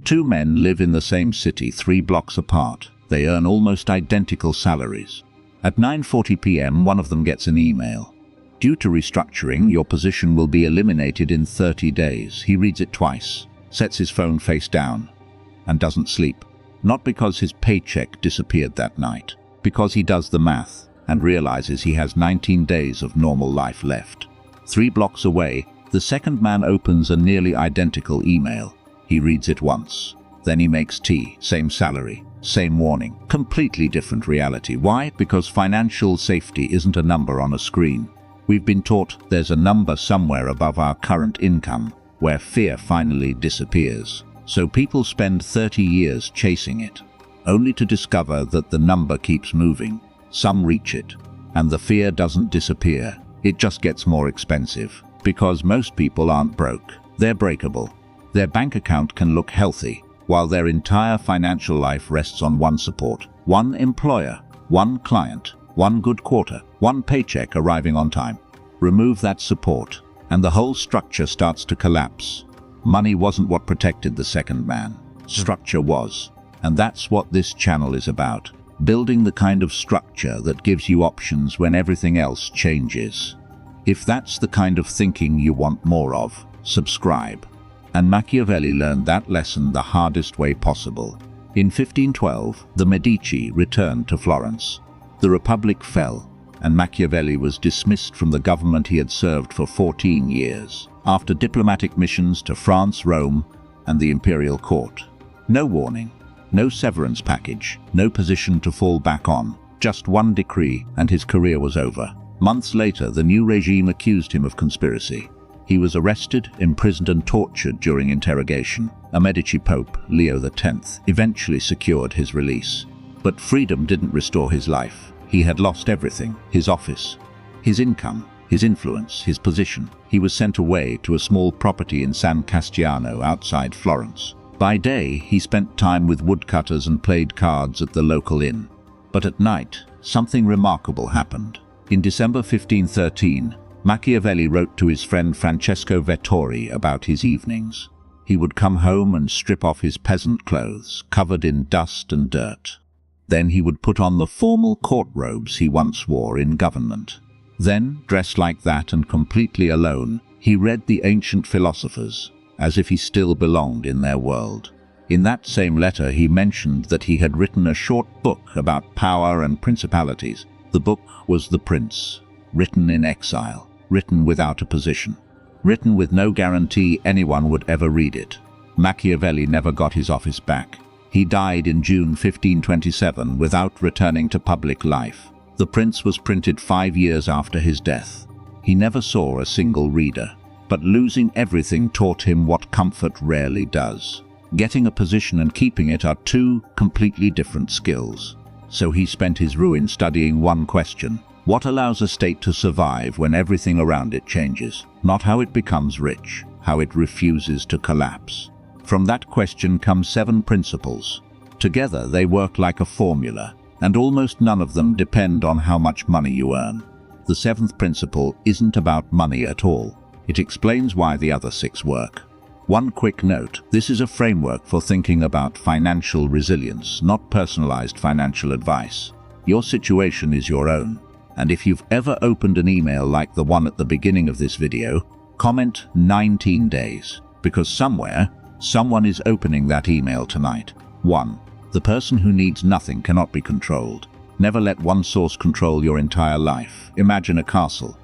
Two men live in the same city 3 blocks apart. They earn almost identical salaries. At 9:40 p.m. one of them gets an email. Due to restructuring, your position will be eliminated in 30 days. He reads it twice, sets his phone face down, and doesn't sleep. Not because his paycheck disappeared that night, because he does the math and realizes he has 19 days of normal life left. 3 blocks away, the second man opens a nearly identical email. He reads it once. Then he makes tea, same salary, same warning. Completely different reality. Why? Because financial safety isn't a number on a screen. We've been taught there's a number somewhere above our current income, where fear finally disappears. So people spend 30 years chasing it, only to discover that the number keeps moving. Some reach it, and the fear doesn't disappear. It just gets more expensive. Because most people aren't broke. They're breakable. Their bank account can look healthy, while their entire financial life rests on one support, one employer, one client, one good quarter, one paycheck arriving on time. Remove that support, and the whole structure starts to collapse. Money wasn't what protected the second man. Structure was. And that's what this channel is about. Building the kind of structure that gives you options when everything else changes. If that's the kind of thinking you want more of, subscribe. And Machiavelli learned that lesson the hardest way possible. In 1512, the Medici returned to Florence. The Republic fell, and Machiavelli was dismissed from the government he had served for 14 years, after diplomatic missions to France, Rome, and the imperial court. No warning, no severance package, no position to fall back on, just one decree, and his career was over. Months later, the new regime accused him of conspiracy. He was arrested, imprisoned, and tortured during interrogation. A Medici Pope, Leo X, eventually secured his release. But freedom didn't restore his life. He had lost everything: his office, his income, his influence, his position. He was sent away to a small property in San Castiano outside Florence. By day, he spent time with woodcutters and played cards at the local inn. But at night, something remarkable happened. In December 1513, Machiavelli wrote to his friend Francesco Vettori about his evenings. He would come home and strip off his peasant clothes, covered in dust and dirt. Then he would put on the formal court robes he once wore in government. Then, dressed like that and completely alone, he read the ancient philosophers, as if he still belonged in their world. In that same letter he mentioned that he had written a short book about power and principalities. The book was The Prince, written in exile, written without a position, written with no guarantee anyone would ever read it. Machiavelli never got his office back. He died in June 1527 without returning to public life. The Prince was printed 5 years after his death. He never saw a single reader, but losing everything taught him what comfort rarely does. Getting a position and keeping it are two completely different skills. So he spent his ruin studying one question: what allows a state to survive when everything around it changes? Not how it becomes rich, how it refuses to collapse. From that question come 7 principles. Together they work like a formula, and almost none of them depend on how much money you earn. The 7th principle isn't about money at all. It explains why the other 6 work. One quick note: this is a framework for thinking about financial resilience, not personalized financial advice. Your situation is your own. And if you've ever opened an email like the one at the beginning of this video, comment 19 days, because somewhere, someone is opening that email tonight. 1. The person who needs nothing cannot be controlled. Never let one source control your entire life. Imagine a castle.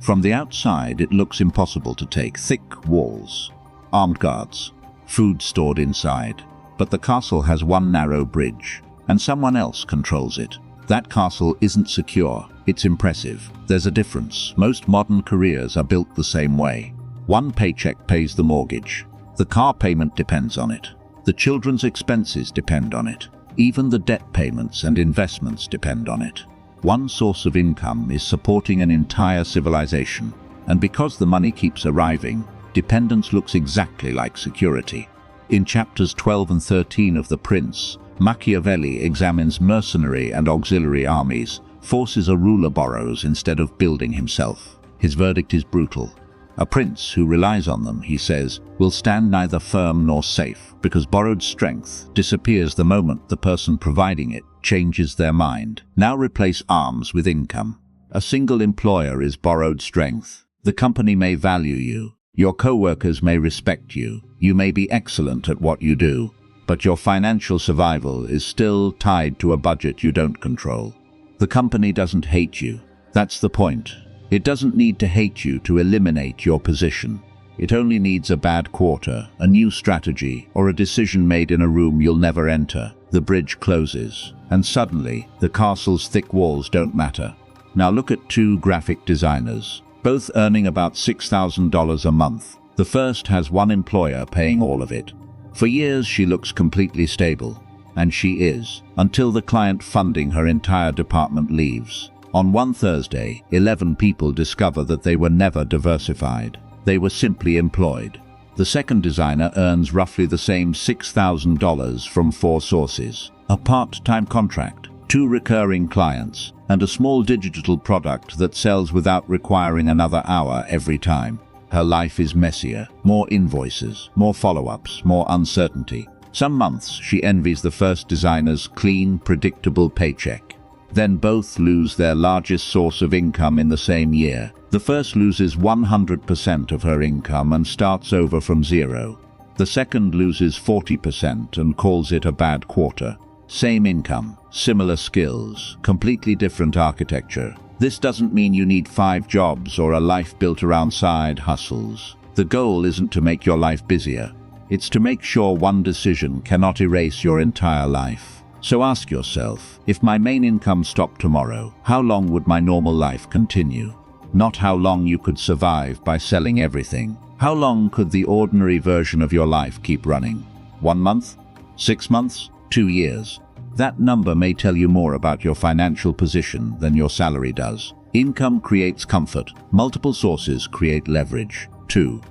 From the outside, it looks impossible to take. Thick walls, armed guards, food stored inside. But the castle has one narrow bridge, and someone else controls it. That castle isn't secure, it's impressive. There's a difference. Most modern careers are built the same way. One paycheck pays the mortgage. The car payment depends on it. The children's expenses depend on it. Even the debt payments and investments depend on it. One source of income is supporting an entire civilization. And because the money keeps arriving, dependence looks exactly like security. In chapters 12 and 13 of The Prince, Machiavelli examines mercenary and auxiliary armies, forces a ruler borrows instead of building himself. His verdict is brutal. A prince who relies on them, he says, will stand neither firm nor safe, because borrowed strength disappears the moment the person providing it changes their mind. Now replace arms with income. A single employer is borrowed strength. The company may value you. Your co-workers may respect you. You may be excellent at what you do, but your financial survival is still tied to a budget you don't control. The company doesn't hate you. That's the point. It doesn't need to hate you to eliminate your position. It only needs a bad quarter, a new strategy, or a decision made in a room you'll never enter. The bridge closes, and suddenly, the castle's thick walls don't matter. Now look at two graphic designers, both earning about $6,000 a month. The first has one employer paying all of it. For years she looks completely stable, and she is, until the client funding her entire department leaves. On one Thursday, 11 people discover that they were never diversified. They were simply employed. The second designer earns roughly the same $6,000 from 4 sources: a part-time contract, 2 recurring clients, and a small digital product that sells without requiring another hour every time. Her life is messier, more invoices, more follow-ups, more uncertainty. Some months she envies the first designer's clean, predictable paycheck. Then both lose their largest source of income in the same year. The first loses 100% of her income and starts over from zero. The second loses 40% and calls it a bad quarter. Same income, similar skills, completely different architecture. This doesn't mean you need 5 jobs or a life built around side hustles. The goal isn't to make your life busier. It's to make sure one decision cannot erase your entire life. So ask yourself, if my main income stopped tomorrow, how long would my normal life continue? Not how long you could survive by selling everything. How long could the ordinary version of your life keep running? 1 month? 6 months? 2 years? That number may tell you more about your financial position than your salary does. Income creates comfort. Multiple sources create leverage. 2.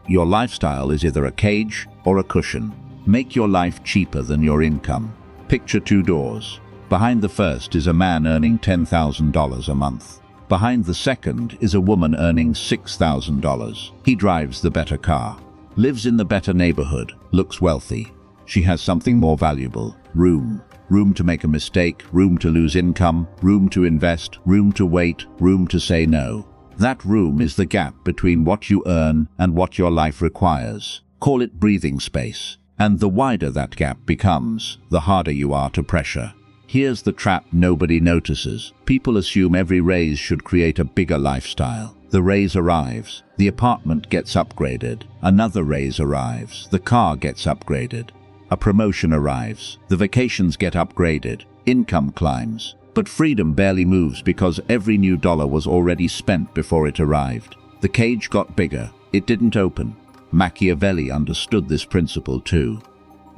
Your lifestyle is either a cage or a cushion. Make your life cheaper than your income. Picture 2 doors. Behind the first is a man earning $10,000 a month. Behind the second is a woman earning $6,000. He drives the better car, lives in the better neighborhood, looks wealthy. She has something more valuable: room. Room to make a mistake, room to lose income, room to invest, room to wait, room to say no. That room is the gap between what you earn and what your life requires. Call it breathing space. And the wider that gap becomes, the harder you are to pressure. Here's the trap nobody notices. People assume every raise should create a bigger lifestyle. The raise arrives, the apartment gets upgraded, another raise arrives, the car gets upgraded, a promotion arrives, the vacations get upgraded, income climbs. But freedom barely moves because every new dollar was already spent before it arrived. The cage got bigger, it didn't open. Machiavelli understood this principle too.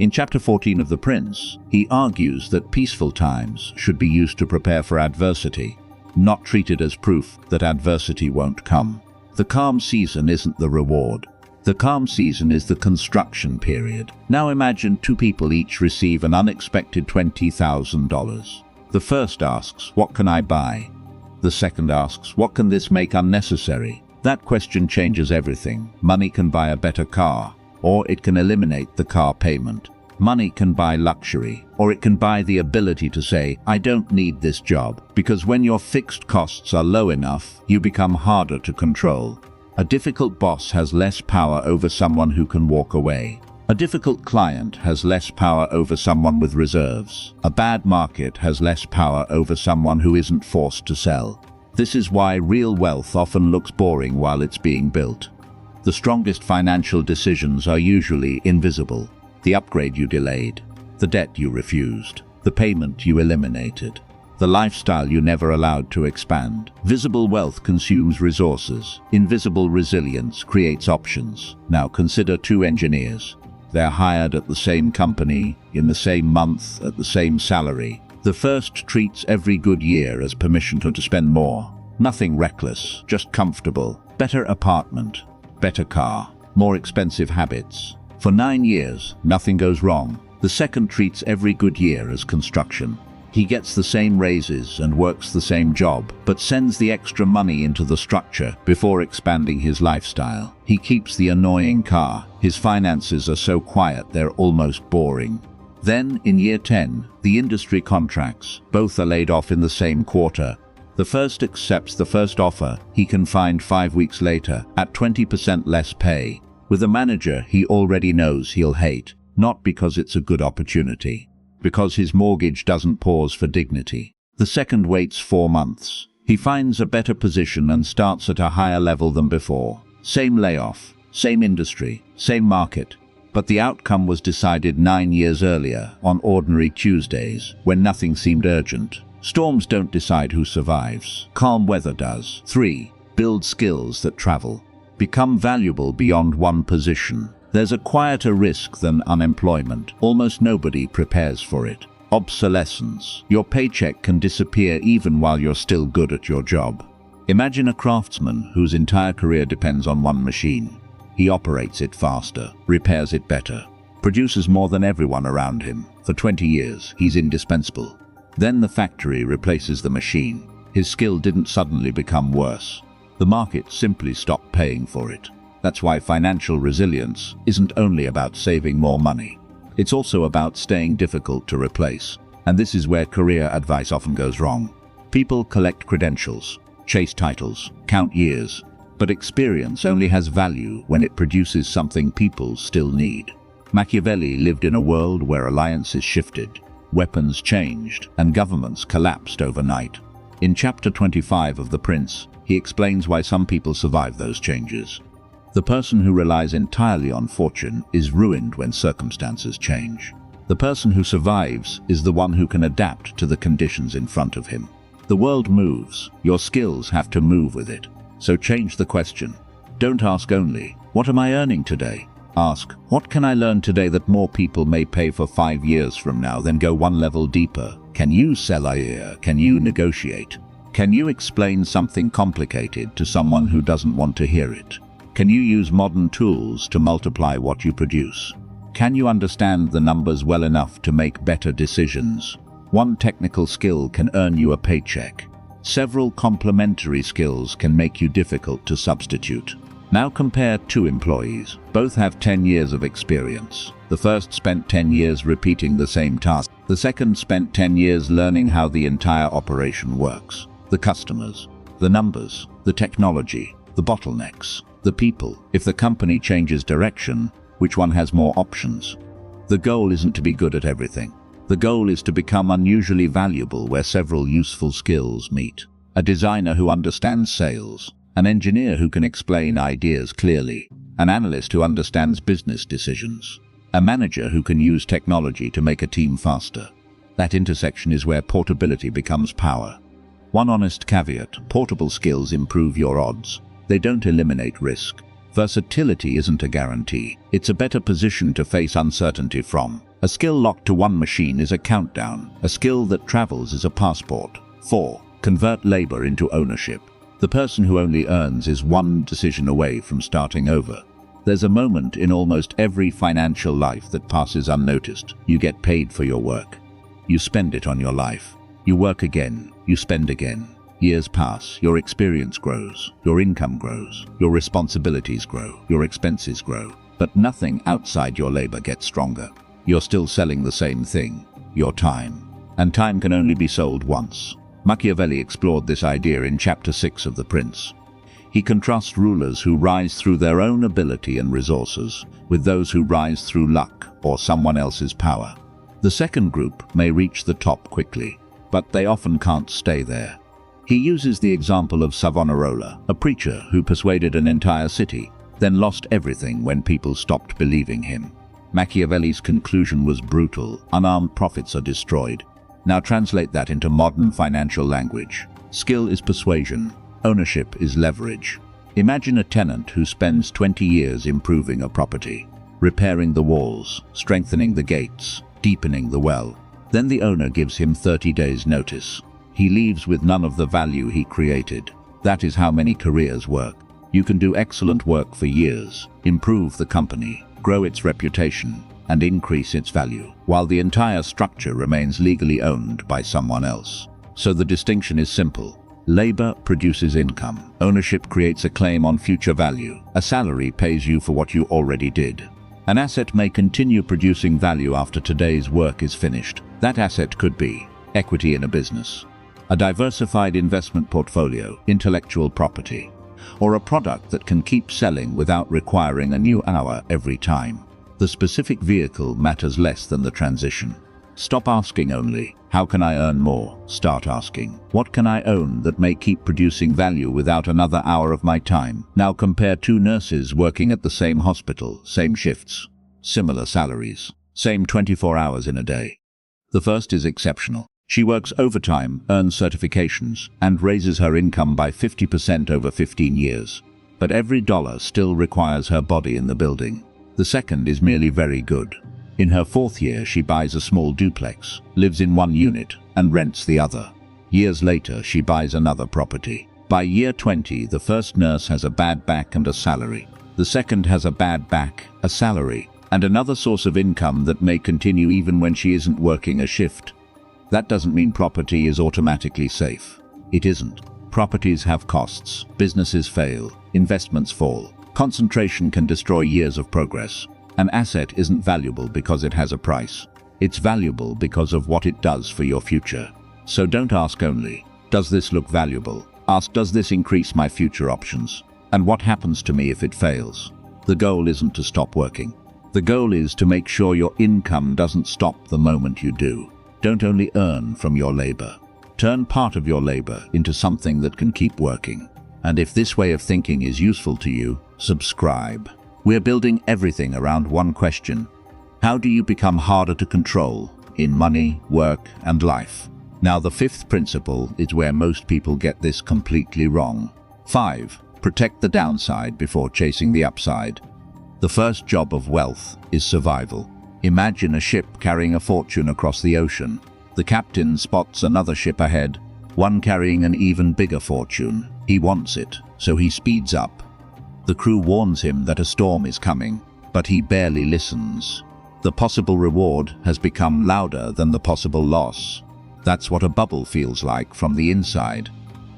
In chapter 14 of The Prince, he argues that peaceful times should be used to prepare for adversity, not treated as proof that adversity won't come. The calm season isn't the reward. The calm season is the construction period. Now imagine 2 people each receive an unexpected $20,000. The first asks, "What can I buy?" The second asks, "What can this make unnecessary?" That question changes everything. Money can buy a better car, or it can eliminate the car payment. Money can buy luxury, or it can buy the ability to say, "I don't need this job," because when your fixed costs are low enough, you become harder to control. A difficult boss has less power over someone who can walk away. A difficult client has less power over someone with reserves. A bad market has less power over someone who isn't forced to sell. This is why real wealth often looks boring while it's being built. The strongest financial decisions are usually invisible. The upgrade you delayed, the debt you refused, the payment you eliminated, the lifestyle you never allowed to expand. Visible wealth consumes resources. Invisible resilience creates options. Now consider 2 engineers. They're hired at the same company, in the same month, at the same salary. The first treats every good year as permission to spend more. Nothing reckless, just comfortable. Better apartment, better car, more expensive habits. For 9 years, nothing goes wrong. The second treats every good year as construction. He gets the same raises and works the same job, but sends the extra money into the structure before expanding his lifestyle. He keeps the annoying car. His finances are so quiet they're almost boring. Then, in year 10, the industry contracts. Both are laid off in the same quarter. The first accepts the first offer he can find 5 weeks later at 20% less pay. With a manager he already knows he'll hate, not because it's a good opportunity, because his mortgage doesn't pause for dignity. The second waits 4 months. He finds a better position and starts at a higher level than before. Same layoff, same industry, same market. But the outcome was decided 9 years earlier, on ordinary Tuesdays, when nothing seemed urgent. Storms don't decide who survives. Calm weather does. 3. Build skills that travel. Become valuable beyond one position. There's a quieter risk than unemployment. Almost nobody prepares for it. Obsolescence. Your paycheck can disappear even while you're still good at your job. Imagine a craftsman whose entire career depends on one machine. He operates it faster, repairs it better, produces more than everyone around him. For 20 years, he's indispensable. Then the factory replaces the machine. His skill didn't suddenly become worse. The market simply stopped paying for it. That's why financial resilience isn't only about saving more money. It's also about staying difficult to replace. And this is where career advice often goes wrong. People collect credentials, chase titles, count years, but experience only has value when it produces something people still need. Machiavelli lived in a world where alliances shifted, weapons changed, and governments collapsed overnight. In chapter 25 of The Prince, he explains why some people survive those changes. The person who relies entirely on fortune is ruined when circumstances change. The person who survives is the one who can adapt to the conditions in front of him. The world moves. Your skills have to move with it. So change the question. Don't ask only, what am I earning today? Ask, what can I learn today that more people may pay for 5 years from now? Then go one level deeper. Can you sell idea? Can you negotiate? Can you explain something complicated to someone who doesn't want to hear it? Can you use modern tools to multiply what you produce? Can you understand the numbers well enough to make better decisions? One technical skill can earn you a paycheck. Several complementary skills can make you difficult to substitute. Now compare 2 employees. Both have 10 years of experience. The first spent 10 years repeating the same task. The second spent 10 years learning how the entire operation works. The customers, the numbers, the technology, the bottlenecks, the people. If the company changes direction, which one has more options? The goal isn't to be good at everything. The goal is to become unusually valuable where several useful skills meet. A designer who understands sales, an engineer who can explain ideas clearly, an analyst who understands business decisions, a manager who can use technology to make a team faster. That intersection is where portability becomes power. One honest caveat: portable skills improve your odds. They don't eliminate risk. Versatility isn't a guarantee. It's a better position to face uncertainty from. A skill locked to one machine is a countdown. A skill that travels is a passport. 4. Convert labor into ownership. The person who only earns is one decision away from starting over. There's a moment in almost every financial life that passes unnoticed. You get paid for your work. You spend it on your life. You work again. You spend again. Years pass, your experience grows, your income grows, your responsibilities grow, your expenses grow. But nothing outside your labor gets stronger. You're still selling the same thing, your time. And time can only be sold once. Machiavelli explored this idea in chapter 6 of The Prince. He contrasts rulers who rise through their own ability and resources with those who rise through luck or someone else's power. The second group may reach the top quickly, but they often can't stay there. He uses the example of Savonarola, a preacher who persuaded an entire city, then lost everything when people stopped believing him. Machiavelli's conclusion was brutal: unarmed prophets are destroyed. Now translate that into modern financial language. Skill is persuasion. Ownership is leverage. Imagine a tenant who spends 20 years improving a property, repairing the walls, strengthening the gates, deepening the well. Then the owner gives him 30 days' notice. He leaves with none of the value he created. That is how many careers work. You can do excellent work for years, improve the company, grow its reputation, and increase its value, while the entire structure remains legally owned by someone else. So the distinction is simple. Labor produces income. Ownership creates a claim on future value. A salary pays you for what you already did. An asset may continue producing value after today's work is finished. That asset could be equity in a business, a diversified investment portfolio, intellectual property, or a product that can keep selling without requiring a new hour every time. The specific vehicle matters less than the transition. Stop asking only, how can I earn more? Start asking, what can I own that may keep producing value without another hour of my time? Now compare two nurses working at the same hospital, same shifts, similar salaries, same 24 hours in a day. The first is exceptional. She works overtime, earns certifications, and raises her income by 50% over 15 years. But every dollar still requires her body in the building. The second is merely very good. In her fourth year, she buys a small duplex, lives in one unit, and rents the other. Years later, she buys another property. By year 20, the first nurse has a bad back and a salary. The second has a bad back, a salary, and another source of income that may continue even when she isn't working a shift. That doesn't mean property is automatically safe. It isn't. Properties have costs. Businesses fail. Investments fall. Concentration can destroy years of progress. An asset isn't valuable because it has a price. It's valuable because of what it does for your future. So don't ask only, does this look valuable? Ask, does this increase my future options? And what happens to me if it fails? The goal isn't to stop working. The goal is to make sure your income doesn't stop the moment you do. Don't only earn from your labor. Turn part of your labor into something that can keep working. And if this way of thinking is useful to you, subscribe. We're building everything around one question. How do you become harder to control in money, work, and life? Now, the fifth principle is where most people get this completely wrong. 5. Protect the downside before chasing the upside. The first job of wealth is survival. Imagine a ship carrying a fortune across the ocean. The captain spots another ship ahead, one carrying an even bigger fortune. He wants it, so he speeds up. The crew warns him that a storm is coming, but he barely listens. The possible reward has become louder than the possible loss. That's what a bubble feels like from the inside.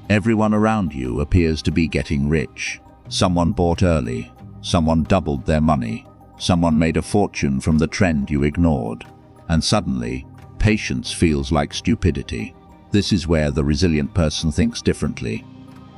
Everyone around you appears to be getting rich. Someone bought early. Someone doubled their money. Someone made a fortune from the trend you ignored. And suddenly, patience feels like stupidity. This is where the resilient person thinks differently.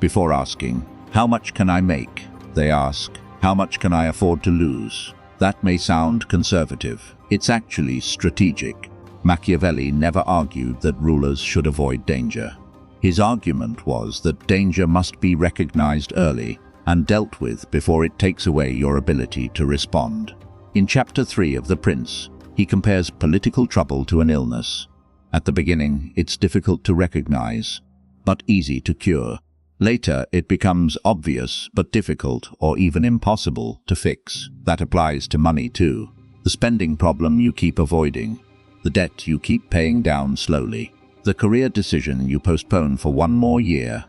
Before asking, how much can I make? They ask, how much can I afford to lose? That may sound conservative. It's actually strategic. Machiavelli never argued that rulers should avoid danger. His argument was that danger must be recognized early and dealt with before it takes away your ability to respond. In Chapter 3 of The Prince, he compares political trouble to an illness. At the beginning, it's difficult to recognize, but easy to cure. Later, it becomes obvious but difficult or even impossible to fix. That applies to money too. The spending problem you keep avoiding, the debt you keep paying down slowly, the career decision you postpone for one more year.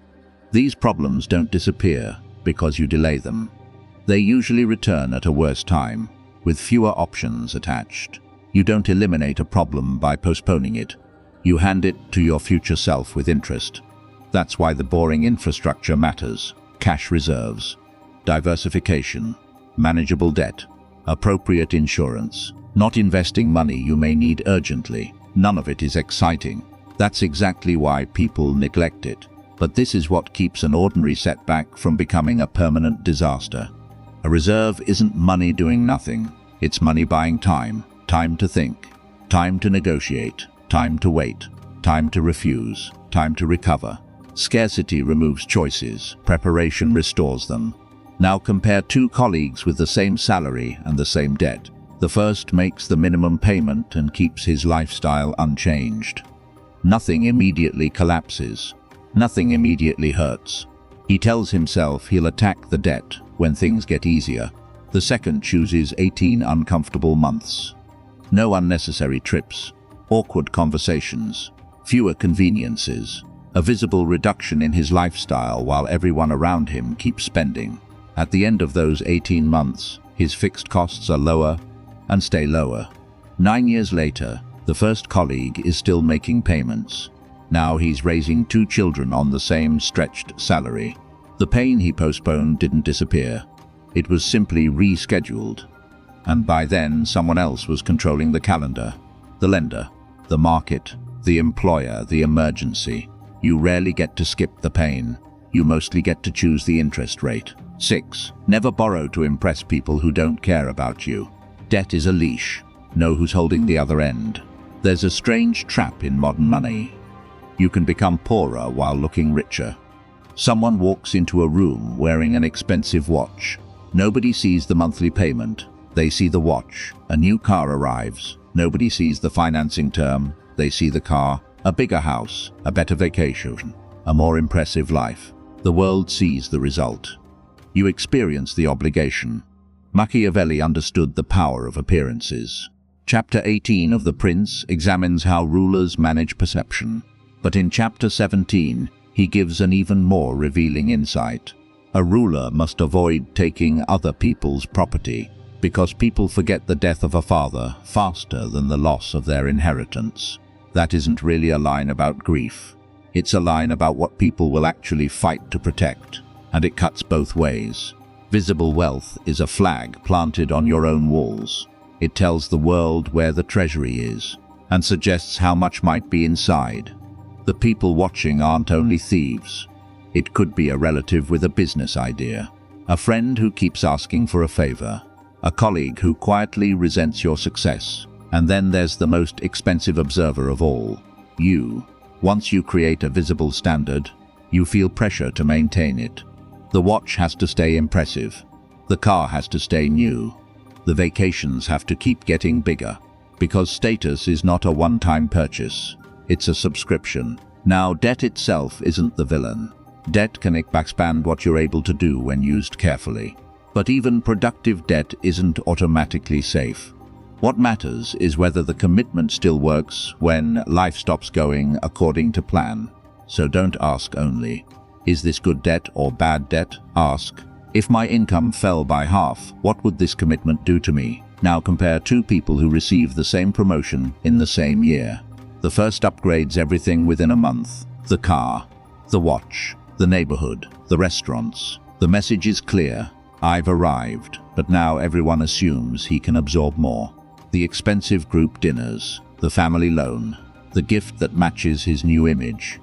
These problems don't disappear because you delay them. They usually return at a worse time, with fewer options attached. You don't eliminate a problem by postponing it. You hand it to your future self with interest. That's why the boring infrastructure matters. Cash reserves, diversification, manageable debt, appropriate insurance, not investing money you may need urgently. None of it is exciting. That's exactly why people neglect it. But this is what keeps an ordinary setback from becoming a permanent disaster. A reserve isn't money doing nothing. It's money buying time. Time to think. Time to negotiate. Time to wait. Time to refuse. Time to recover. Scarcity removes choices. Preparation restores them. Now compare two colleagues with the same salary and the same debt. The first makes the minimum payment and keeps his lifestyle unchanged. Nothing immediately collapses. Nothing immediately hurts. He tells himself he'll attack the debt when things get easier. The second chooses 18 uncomfortable months. No unnecessary trips, awkward conversations, fewer conveniences, a visible reduction in his lifestyle while everyone around him keeps spending. At the end of those 18 months, his fixed costs are lower, and stay lower. 9 years later, the first colleague is still making payments. Now he's raising 2 children on the same stretched salary. The pain he postponed didn't disappear. It was simply rescheduled. And by then, someone else was controlling the calendar. The lender, the market, the employer, the emergency. You rarely get to skip the pain. You mostly get to choose the interest rate. 6. Never borrow to impress people who don't care about you. Debt is a leash. Know who's holding the other end. There's a strange trap in modern money. You can become poorer while looking richer. Someone walks into a room wearing an expensive watch. Nobody sees the monthly payment. They see the watch. A new car arrives. Nobody sees the financing term. They see the car, a bigger house, a better vacation, a more impressive life. The world sees the result. You experience the obligation. Machiavelli understood the power of appearances. Chapter 18 of The Prince examines how rulers manage perception. But in Chapter 17, he gives an even more revealing insight. A ruler must avoid taking other people's property, because people forget the death of a father faster than the loss of their inheritance. That isn't really a line about grief. It's a line about what people will actually fight to protect, and it cuts both ways. Visible wealth is a flag planted on your own walls. It tells the world where the treasury is, and suggests how much might be inside. The people watching aren't only thieves. It could be a relative with a business idea, a friend who keeps asking for a favor, a colleague who quietly resents your success. And then there's the most expensive observer of all, you. Once you create a visible standard, you feel pressure to maintain it. The watch has to stay impressive. The car has to stay new. The vacations have to keep getting bigger. Because status is not a one-time purchase. It's a subscription. Now, debt itself isn't the villain. Debt can expand what you're able to do when used carefully. But even productive debt isn't automatically safe. What matters is whether the commitment still works when life stops going according to plan. So don't ask only, is this good debt or bad debt? Ask, if my income fell by half, what would this commitment do to me? Now compare 2 people who receive the same promotion in the same year. The first upgrades everything within a month. The car, the watch, the neighborhood, the restaurants. The message is clear. I've arrived, but now everyone assumes he can absorb more. The expensive group dinners, the family loan, the gift that matches his new image.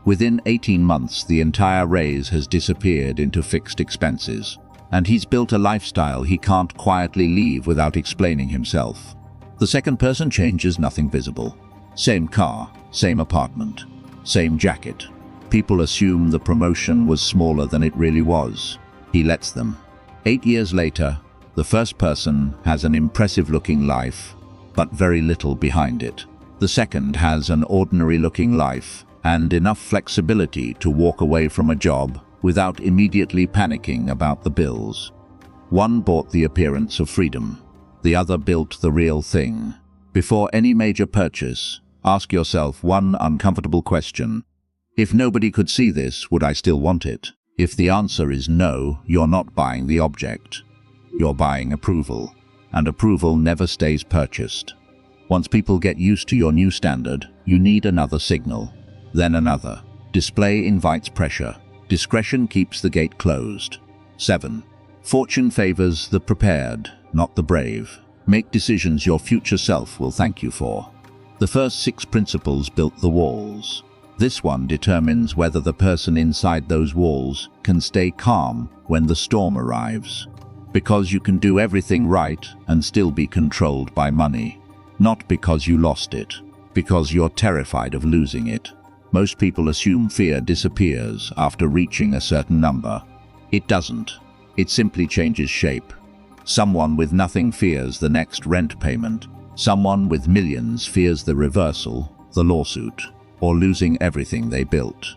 Within 18 months, the entire raise has disappeared into fixed expenses, and he's built a lifestyle he can't quietly leave without explaining himself. The second person changes nothing visible. Same car, same apartment, same jacket. People assume the promotion was smaller than it really was. He lets them. 8 years later, the first person has an impressive-looking life, but very little behind it. The second has an ordinary-looking life and enough flexibility to walk away from a job without immediately panicking about the bills. One bought the appearance of freedom. The other built the real thing. Before any major purchase, ask yourself one uncomfortable question. If nobody could see this, would I still want it? If the answer is no, you're not buying the object. You're buying approval, and approval never stays purchased. Once people get used to your new standard, you need another signal, then another. Display invites pressure. Discretion keeps the gate closed. 7. Fortune favors the prepared, not the brave. Make decisions your future self will thank you for. The first 6 principles built the walls. This one determines whether the person inside those walls can stay calm when the storm arrives. Because you can do everything right and still be controlled by money. Not because you lost it, because you're terrified of losing it. Most people assume fear disappears after reaching a certain number. It doesn't. It simply changes shape. Someone with nothing fears the next rent payment. Someone with millions fears the reversal, the lawsuit, or losing everything they built.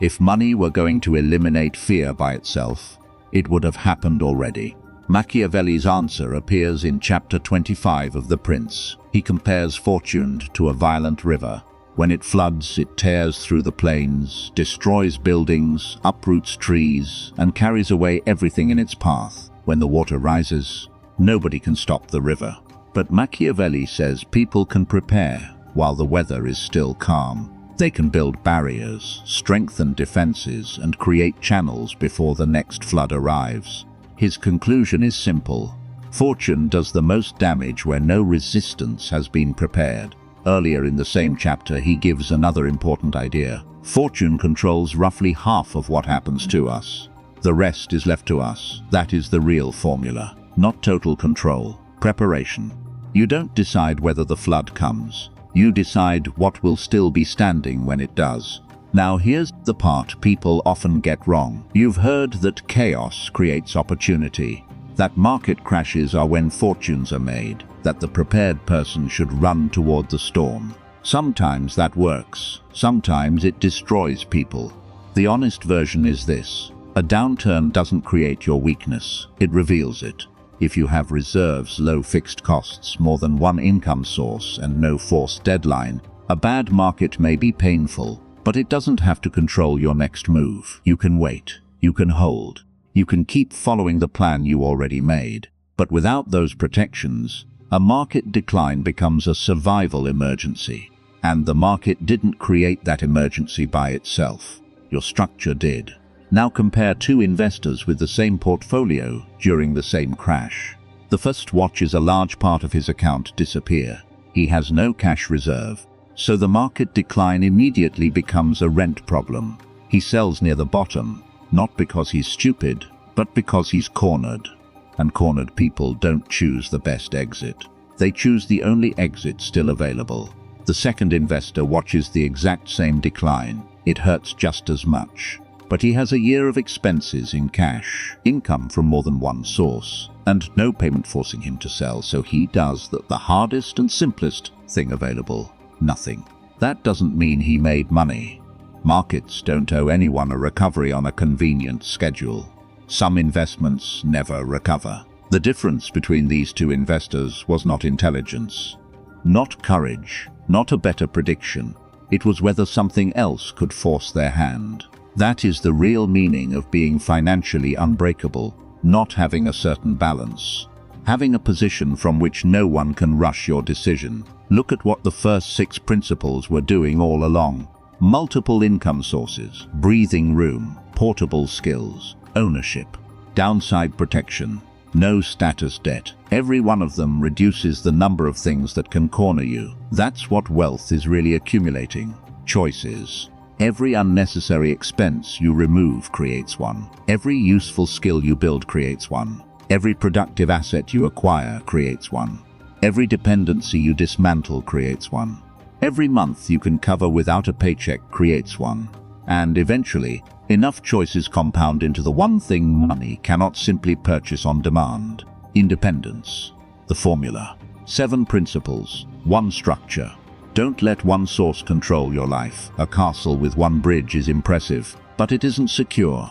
If money were going to eliminate fear by itself, it would have happened already. Machiavelli's answer appears in Chapter 25 of The Prince. He compares fortune to a violent river. When it floods, it tears through the plains, destroys buildings, uproots trees, and carries away everything in its path. When the water rises, nobody can stop the river. But Machiavelli says people can prepare while the weather is still calm. They can build barriers, strengthen defenses, and create channels before the next flood arrives. His conclusion is simple. Fortune does the most damage where no resistance has been prepared. Earlier in the same chapter, he gives another important idea. Fortune controls roughly half of what happens to us. The rest is left to us. That is the real formula. Not total control. Preparation. You don't decide whether the flood comes. You decide what will still be standing when it does. Now here's the part people often get wrong. You've heard that chaos creates opportunity, that market crashes are when fortunes are made, that the prepared person should run toward the storm. Sometimes that works, sometimes it destroys people. The honest version is this: a downturn doesn't create your weakness, it reveals it. If you have reserves, low fixed costs, more than one income source, and no forced deadline, a bad market may be painful, but it doesn't have to control your next move. You can wait, you can hold, you can keep following the plan you already made. But without those protections, a market decline becomes a survival emergency. And the market didn't create that emergency by itself. Your structure did. Now compare two investors with the same portfolio during the same crash. The first watches a large part of his account disappear. He has no cash reserve, so the market decline immediately becomes a rent problem. He sells near the bottom, not because he's stupid, but because he's cornered. And cornered people don't choose the best exit. They choose the only exit still available. The second investor watches the exact same decline. It hurts just as much. But he has a year of expenses in cash, income from more than one source, and no payment forcing him to sell, so he does the hardest and simplest thing available: nothing. That doesn't mean he made money. Markets don't owe anyone a recovery on a convenient schedule. Some investments never recover. The difference between these two investors was not intelligence, not courage, not a better prediction. It was whether something else could force their hand. That is the real meaning of being financially unbreakable, not having a certain balance. Having a position from which no one can rush your decision. Look at what the first 6 principles were doing all along. Multiple income sources, breathing room, portable skills, ownership, downside protection, no status debt. Every one of them reduces the number of things that can corner you. That's what wealth is really accumulating. Choices. Every unnecessary expense you remove creates one. Every useful skill you build creates one. Every productive asset you acquire creates one. Every dependency you dismantle creates one. Every month you can cover without a paycheck creates one. And eventually, enough choices compound into the one thing money cannot simply purchase on demand: independence. The formula. 7 principles, 1 structure. Don't let one source control your life. A castle with 1 bridge is impressive, but it isn't secure.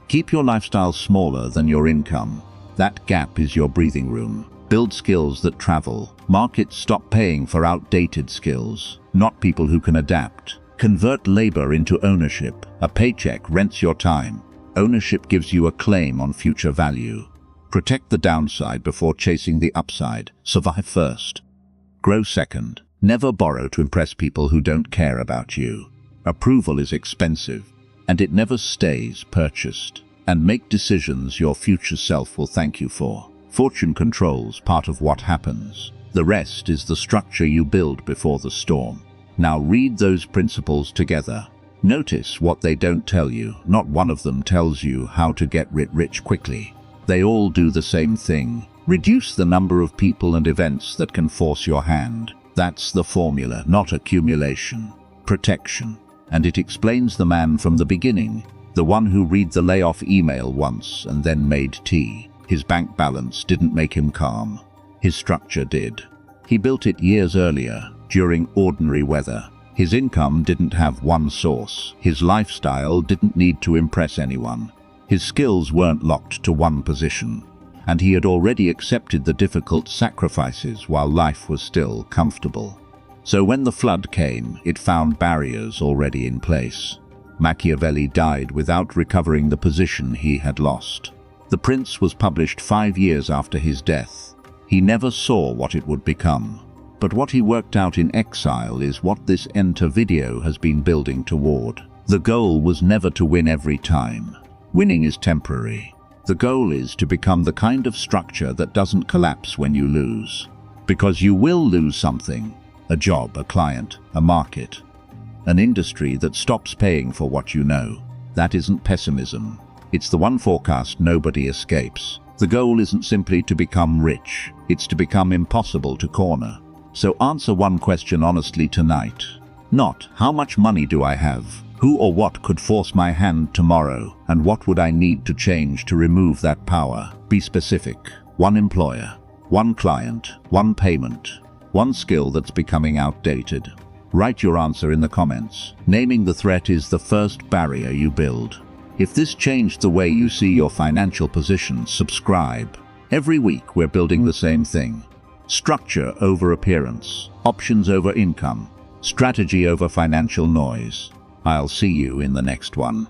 Keep your lifestyle smaller than your income. That gap is your breathing room. Build skills that travel. Markets stop paying for outdated skills, not people who can adapt. Convert labor into ownership. A paycheck rents your time. Ownership gives you a claim on future value. Protect the downside before chasing the upside. Survive first. Grow second. Never borrow to impress people who don't care about you. Approval is expensive, and it never stays purchased. And make decisions your future self will thank you for. Fortune controls part of what happens. The rest is the structure you build before the storm. Now read those principles together. Notice what they don't tell you. Not one of them tells you how to get rich quickly. They all do the same thing. Reduce the number of people and events that can force your hand. That's the formula, not accumulation. Protection. And it explains the man from the beginning. The one who read the layoff email once and then made tea. His bank balance didn't make him calm. His structure did. He built it years earlier, during ordinary weather. His income didn't have one source. His lifestyle didn't need to impress anyone. His skills weren't locked to one position. And he had already accepted the difficult sacrifices while life was still comfortable. So when the flood came, it found barriers already in place. Machiavelli died without recovering the position he had lost. The Prince was published 5 years after his death. He never saw what it would become. But what he worked out in Exile is what this Enter video has been building toward. The goal was never to win every time. Winning is temporary. The goal is to become the kind of structure that doesn't collapse when you lose. Because you will lose something. A job, a client, a market. An industry that stops paying for what you know. That isn't pessimism. It's the one forecast nobody escapes. The goal isn't simply to become rich. It's to become impossible to corner. So answer one question honestly tonight. Not, how much money do I have? Who or what could force my hand tomorrow? And what would I need to change to remove that power? Be specific. One employer, one client, one payment, one skill that's becoming outdated. Write your answer in the comments. Naming the threat is the first barrier you build. If this changed the way you see your financial position, subscribe. Every week we're building the same thing. Structure over appearance, options over income, strategy over financial noise. I'll see you in the next one.